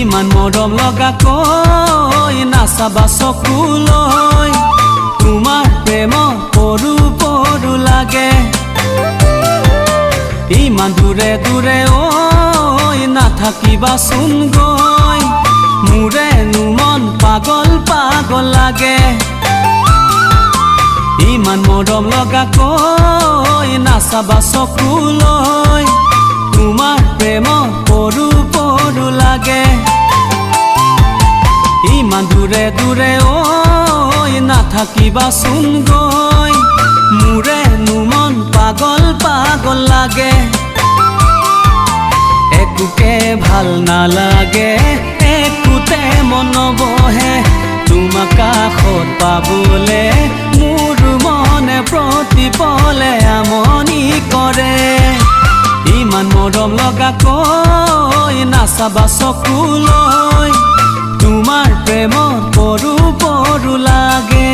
ইমান মৰম লগাকৈ নাচাবা চকুলৈ তোমাৰ প্ৰেম পৰু পৰু লাগে ইমান দূৰে দূৰে ঐ নাথাকিবাচোন গৈ মোৰেনো মন পাগল পাগল লাগে ইমান মৰম লগাকৈ নাচাবা চকুলৈ তোমাৰ প্ৰেম পৰু পৰু লাগে ইমান দূৰে দূৰে ঐ নাথাকিবাচোন গৈ মোৰেনো মন পাগল পাগল লাগে একোকে ভাল নালাগে একোতে মন বহে তোমাক কাষত পাবলে মোৰ মনে প্ৰতিপলে আমনি কৰে ইমান মৰম লগাকৈ নাচাবা চকুলৈ তোমাৰ প্ৰেম পৰু পৰু লাগে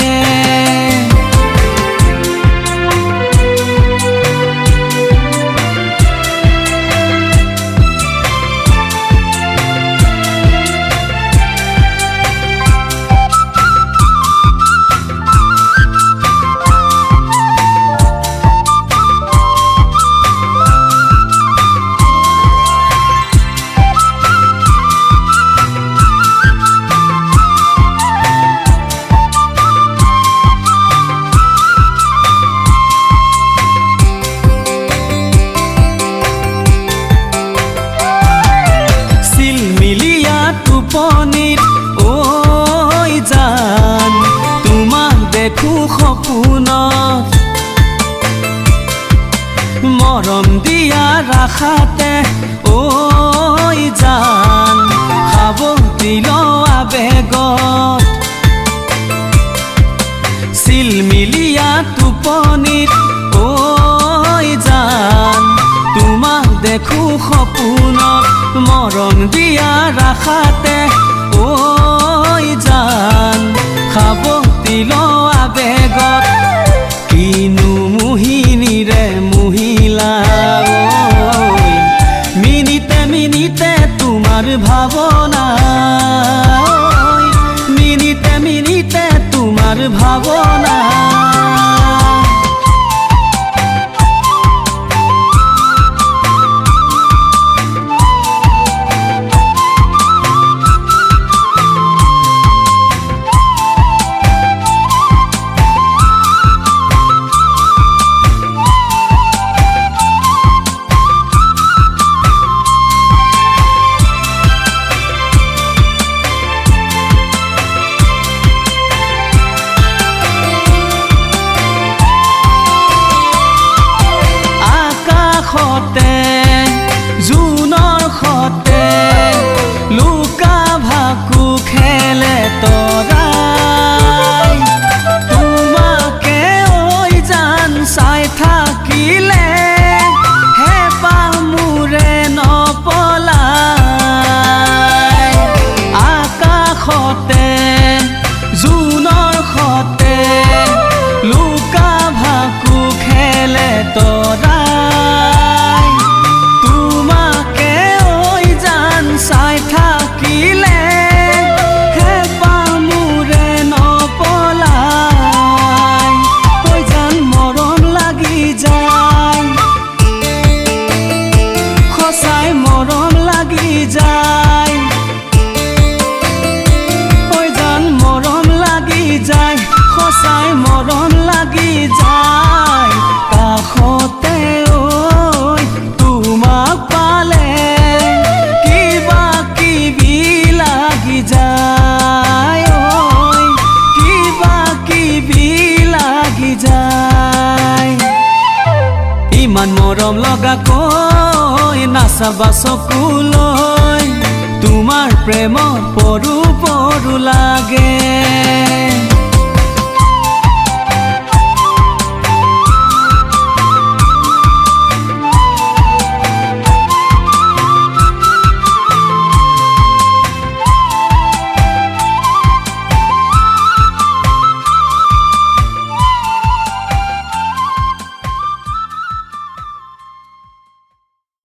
টোপনিত ঐ জান তোমাক দেখো সপোনত মৰম দিয়া ৰাখাতে ঐ জান সাৱটি লোৱা বেগত চিলমিলিয়া টোপনিত ঐ জান তোমাক দেখো সপোনত মৰম দিয়া ৰাখাতে ঐ জান সাৱটি লোৱা বেগত কিনো মোহিনীৰে মহিলা মিনিটে মিনিটে তোমাৰ ভাৱনা মিনিটে মিনিটে তোমাৰ ভাৱনা জুনৰ সতে লুকা ভাকু খেলে তৰাই তোমাকে ঐ জান চাই থাকিলে হেঁপাহ মোৰে নপলাই আকাশতে জুনৰ সতে লুকা ভাকু খেলে তৰাই চাই থাকিলে হেঁপাহ মোৰে নপলাই ঐ জান মৰম লাগি যায় সঁচাই মৰম লাগি যায় ঐ জান মৰম লাগি যায় সঁচাই মৰম লাগি যায় কাষতে ঐ তোমাক পালে যায় কিবা কিবি লাগি যায় ইমান মৰম লগাকৈ নাচাবা চকুলৈ তোমাৰ প্ৰেম পৰু পৰু লাগে